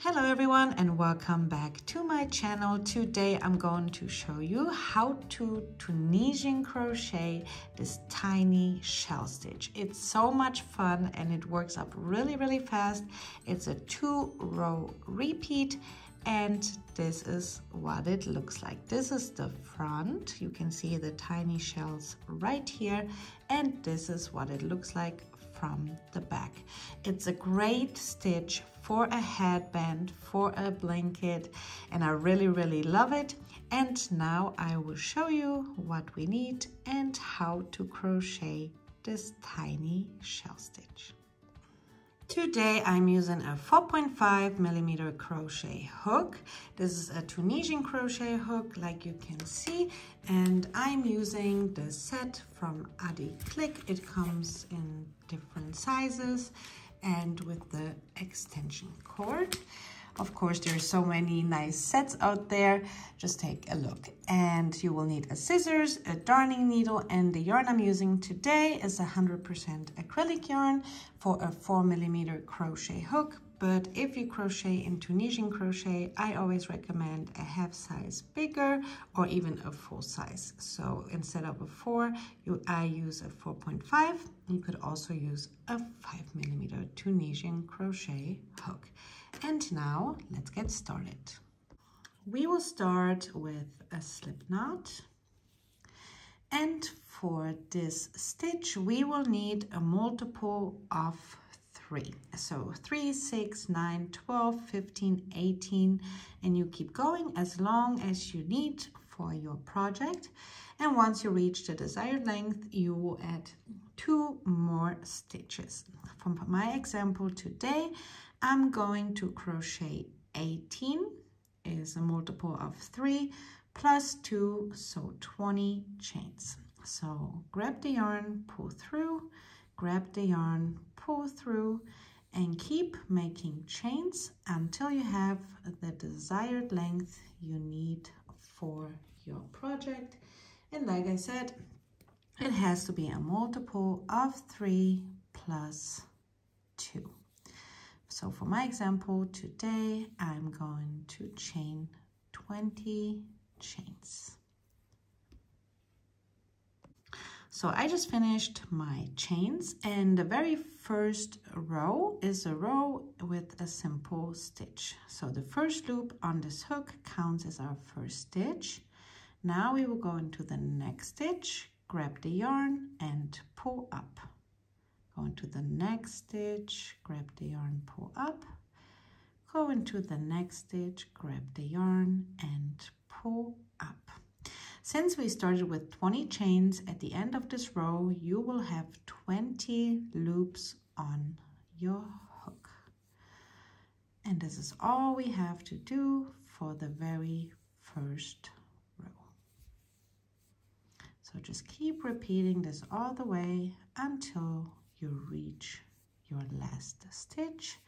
Hello everyone and welcome back to my channel. Today I'm going to show you how to Tunisian crochet this tiny shell stitch. It's so much fun and it works up really fast. It's a 2-row repeat and this is what it looks like. This is the front. You can see the tiny shells right here, and this is what it looks like from the back. It's a great stitch for a headband, for a blanket, and I really love it. And now I will show you what we need and how to crochet this tiny shell stitch. Today I'm using a 4.5mm crochet hook. This is a Tunisian crochet hook like you can see, and I'm using the set from Adi Click. It comes in different sizes and with the extension cord. Of course, there's so many nice sets out there. Just take a look. And you will need a scissors, a darning needle, and the yarn I'm using today is 100% acrylic yarn for a 4mm crochet hook. But if you crochet in Tunisian crochet, I always recommend a half size bigger or even a full size. So instead of a 4, I use a 4.5. You could also use a 5mm Tunisian crochet hook. And now let's get started. We will start with a slip knot. And for this stitch, we will need a multiple of 3. So 3, 6, 9, 12, 15, 18, and you keep going as long as you need for your project. And once you reach the desired length, you will add 2 more stitches. From my example today, I'm going to crochet 18 is a multiple of 3 plus 2, so 20 chains. So grab the yarn, pull through, grab the yarn, pull through, and keep making chains until you have the desired length you need for your project. And like I said, it has to be a multiple of 3 plus 2. So for my example today, I'm going to chain 20 chains. So I just finished my chains, and the very first row is a row with a simple stitch. So the first loop on this hook counts as our first stitch. Now we will go into the next stitch, grab the yarn and pull up. Go into the next stitch, grab the yarn, pull up. Go into the next stitch, grab the yarn and pull up. Since we started with 20 chains, at the end of this row, you will have 20 loops on your hook. And this is all we have to do for the very first row. So just keep repeating this all the way until you reach your last stitch.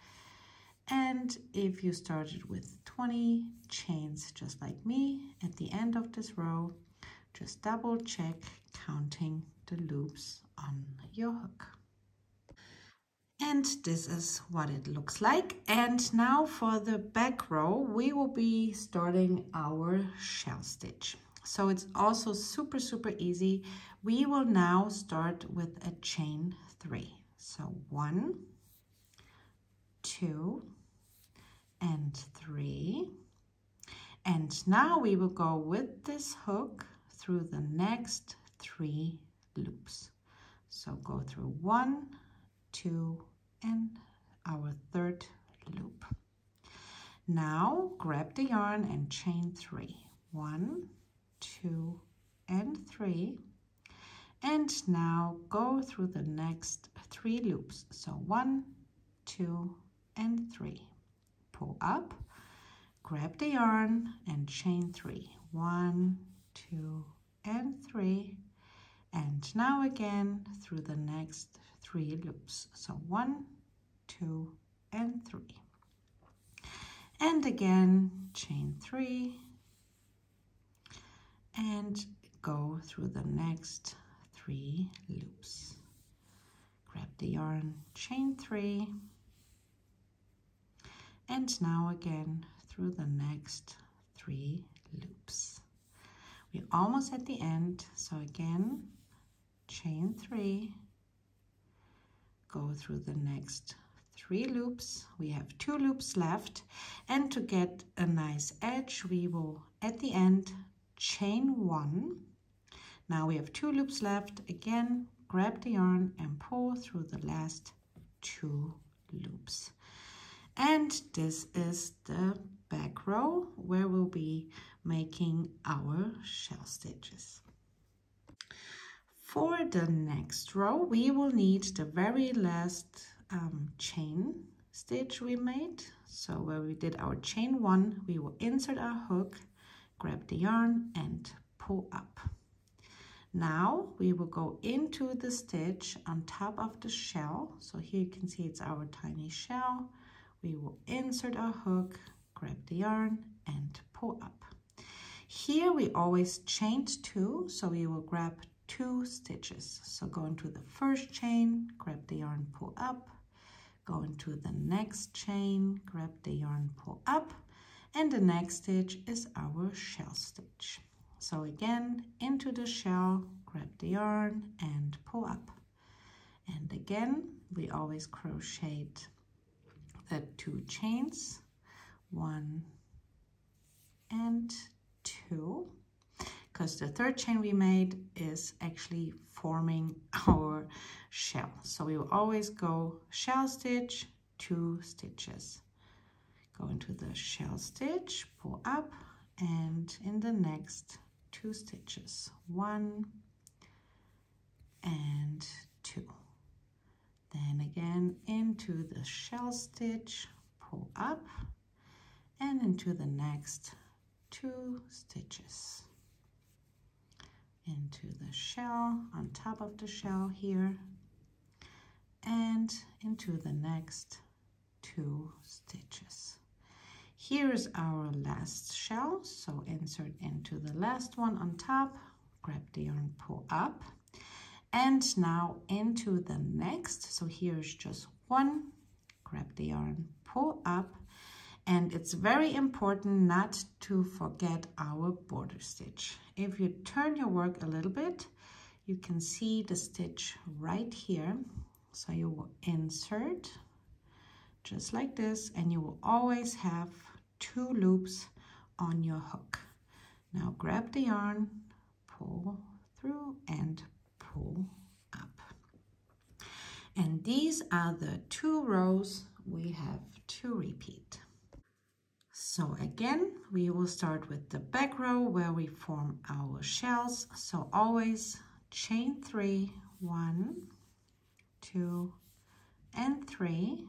And if you started with 20 chains just like me, at the end of this row, just double check counting the loops on your hook. And this is what it looks like. And now for the back row, we will be starting our shell stitch. So it's also super easy. We will now start with a chain 3. So 1, 2, and 3. And now we will go with this hook through the next 3 loops. So go through 1, 2, and our 3rd loop. Now grab the yarn and chain 3. 1, 2, and 3. And now go through the next 3 loops. So 1, 2, and 3. Pull up, grab the yarn and chain 3. 1, 2, and 3. And now again through the next 3 loops. So 1, 2, and 3. And again, chain 3. And go through the next 3 loops. Grab the yarn, chain 3. and now again through the next 3 loops. We're almost at the end, so again chain 3, go through the next 3 loops. We have 2 loops left, and to get a nice edge we will at the end chain 1. Now we have 2 loops left. Again, grab the yarn and pull through the last 2 loops. And this is the back row where we'll be making our shell stitches. For the next row, we will need the very last chain stitch we made. So where we did our chain 1, we will insert our hook, grab the yarn and pull up. Now we will go into the stitch on top of the shell. So here you can see it's our tiny shell. We will insert our hook, grab the yarn and pull up. Here we always chain 2, so we will grab 2 stitches. So go into the first chain, grab the yarn, pull up, go into the next chain, grab the yarn, pull up, and the next stitch is our shell stitch. So again, into the shell, grab the yarn and pull up. And again, we always crochet the 2 chains, 1 and 2, because the 3rd chain we made is actually forming our shell. So we will always go shell stitch, 2 stitches. Go into the shell stitch, pull up, and in the next 2 stitches, 1 and 2. Then again into the shell stitch, pull up, and into the next 2 stitches. Into the shell, on top of the shell here, and into the next 2 stitches. Here is our last shell, so insert into the last one on top, grab the yarn, pull up, and now into the next. So here's just 1, grab the yarn, pull up, and it's very important not to forget our border stitch. If you turn your work a little bit, you can see the stitch right here. So you will insert just like this, and you will always have 2 loops on your hook. Now grab the yarn, pull through and pull up. And these are the 2 rows we have to repeat. So again, we will start with the back row where we form our shells. So always chain 3, 1, 2, and 3.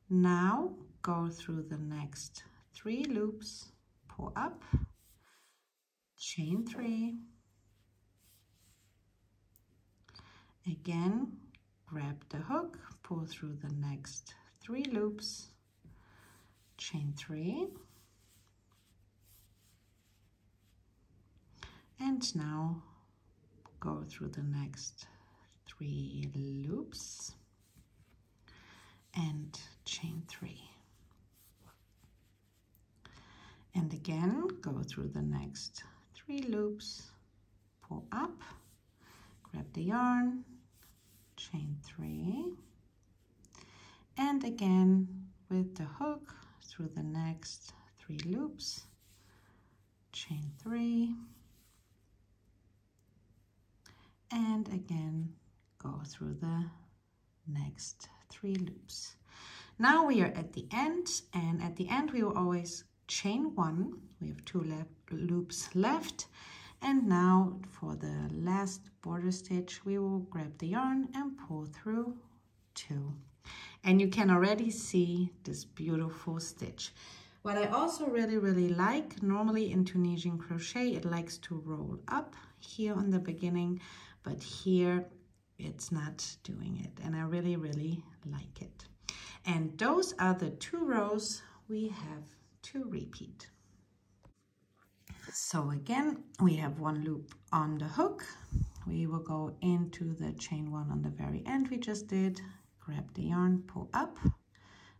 Now go through the next 3 loops, pull up, chain 3, again grab the hook, pull through the next 3 loops, chain 3, and now go through the next 3 loops and chain 3. And again, go through the next 3 loops, pull up, grab the yarn, chain 3, and again with the hook through the next 3 loops, chain 3, and again go through the next 3 loops. Now we are at the end, and at the end we will always chain 1. We have 2 loops left, and now for the last border stitch we will grab the yarn and pull through 2. And you can already see this beautiful stitch. What I also really like, normally in Tunisian crochet it likes to roll up here on the beginning, but here it's not doing it, and I really like it. And those are the 2 rows we have to repeat. So again, we have 1 loop on the hook. We will go into the chain 1 on the very end we just did, grab the yarn, pull up,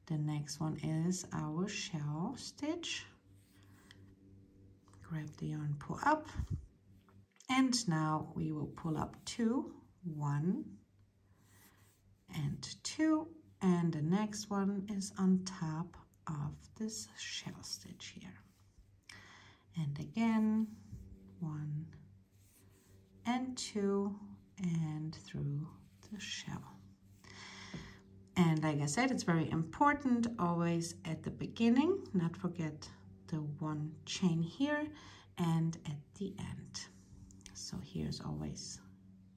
The next one is our shell stitch. Grab the yarn, pull up, and now we will pull up 2, 1 and 2, and the next one is on top of this shell stitch here. And again, 1 and 2 and through the shell. And like I said, it's very important always at the beginning, not forget the 1 chain here and at the end. So here's always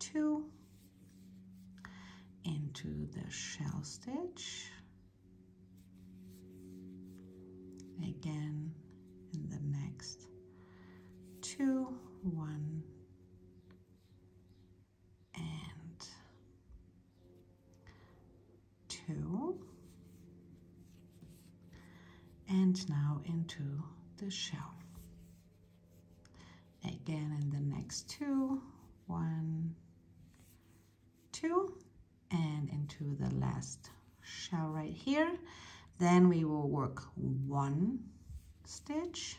2 into the shell stitch, again in the next 2, 1 and 2, and now into the shell, again in the next 2, 1, 2, and into the last shell right here. Then we will work 1 stitch,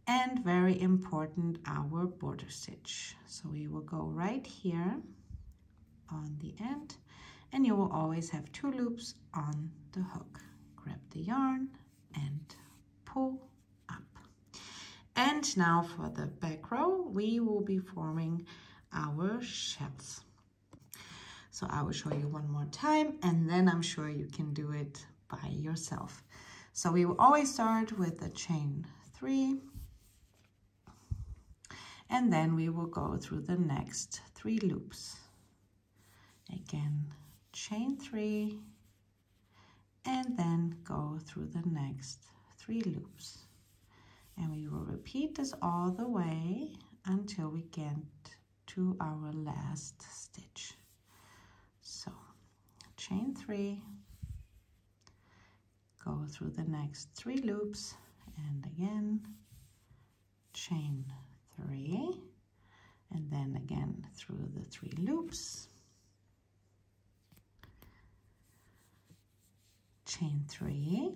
and very important, our border stitch. So we will go right here on the end, and you will always have 2 loops on the hook. Grab the yarn and pull up. And now for the back row, we will be forming our shells. So I will show you one more time, and then I'm sure you can do it by yourself. So we will always start with a chain 3, and then we will go through the next 3 loops. Again, chain 3, and then go through the next 3 loops. And we will repeat this all the way until we get to our last stitch. So chain 3, go through the next 3 loops, and again chain 3, and then again through the 3 loops, chain 3,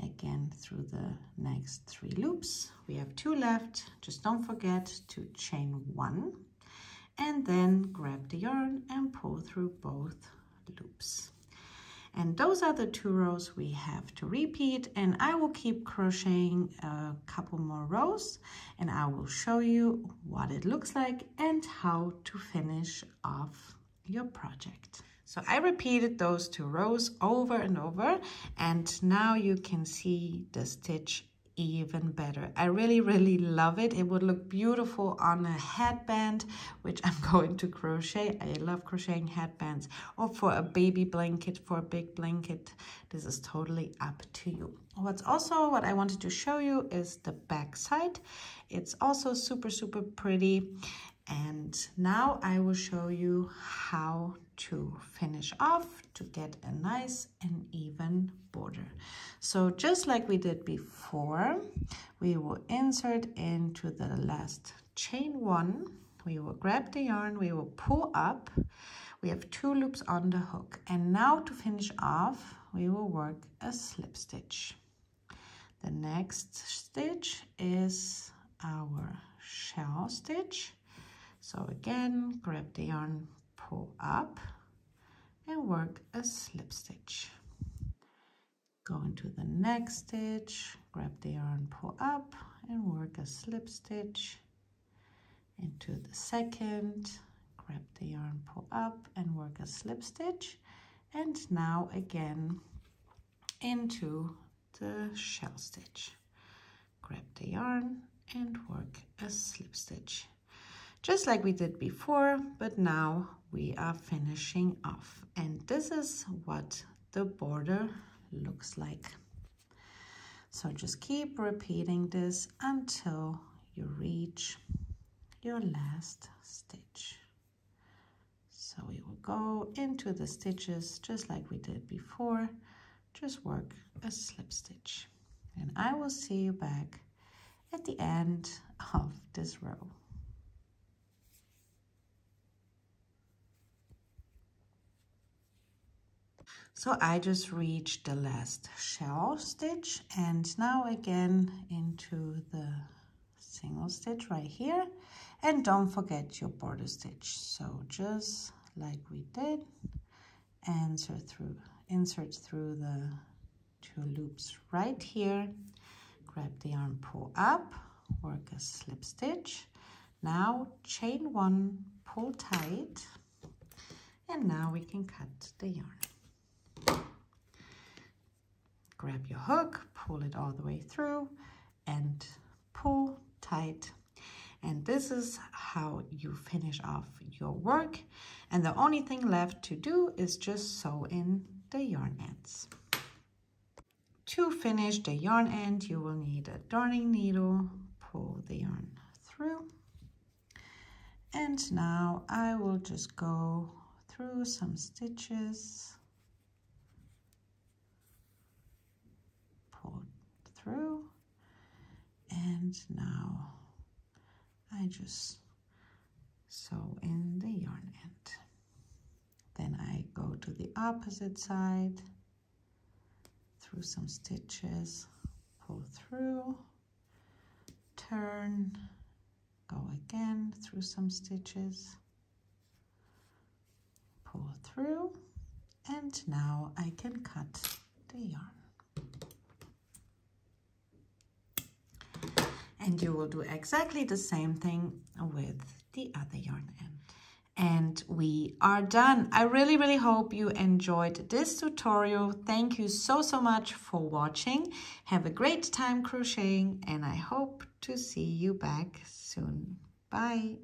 again through the next 3 loops. We have 2 left. Just don't forget to chain 1, and then grab the yarn and pull through both loops. And those are the 2 rows we have to repeat, and I will keep crocheting a couple more rows, and I will show you what it looks like and how to finish off your project. So I repeated those 2 rows over and over, and now you can see the stitch even better. I really love it. It would look beautiful on a headband, which I'm going to crochet. I love crocheting headbands, or for a baby blanket, for a big blanket. This is totally up to you. What I wanted to show you is the back side. It's also super pretty. And now I will show you how to finish off to get a nice and even border. So just like we did before, we will insert into the last chain 1. We will grab the yarn, we will pull up. We have 2 loops on the hook. And now to finish off, we will work a slip stitch. The next stitch is our shell stitch. So again, grab the yarn, pull up, and work a slip stitch. Go into the next stitch, grab the yarn, pull up, and work a slip stitch. Into the second, grab the yarn, pull up, and work a slip stitch. And now again into the shell stitch. Grab the yarn and work a slip stitch. Just like we did before, but now we are finishing off. And this is what the border looks like. So just keep repeating this until you reach your last stitch. So we will go into the stitches just like we did before. Just work a slip stitch. And I will see you back at the end of this row. So I just reached the last shell stitch, and now again into the single stitch right here, and don't forget your border stitch. So just like we did, insert through the 2 loops right here, grab the yarn, pull up, work a slip stitch. Now chain 1, pull tight, and now we can cut the yarn. Grab your hook, pull it all the way through, and pull tight. And this is how you finish off your work. And the only thing left to do is just sew in the yarn ends. To finish the yarn end, you will need a darning needle. Pull the yarn through. And now I will just go through some stitches. Pull through. And now I just sew in the yarn end. Then I go to the opposite side, through some stitches, pull through, turn, go again through some stitches, pull through, and now I can cut the yarn. And you will do exactly the same thing with the other yarn end. And we are done. I really hope you enjoyed this tutorial. Thank you so much for watching. Have a great time crocheting, and I hope to see you back soon. Bye.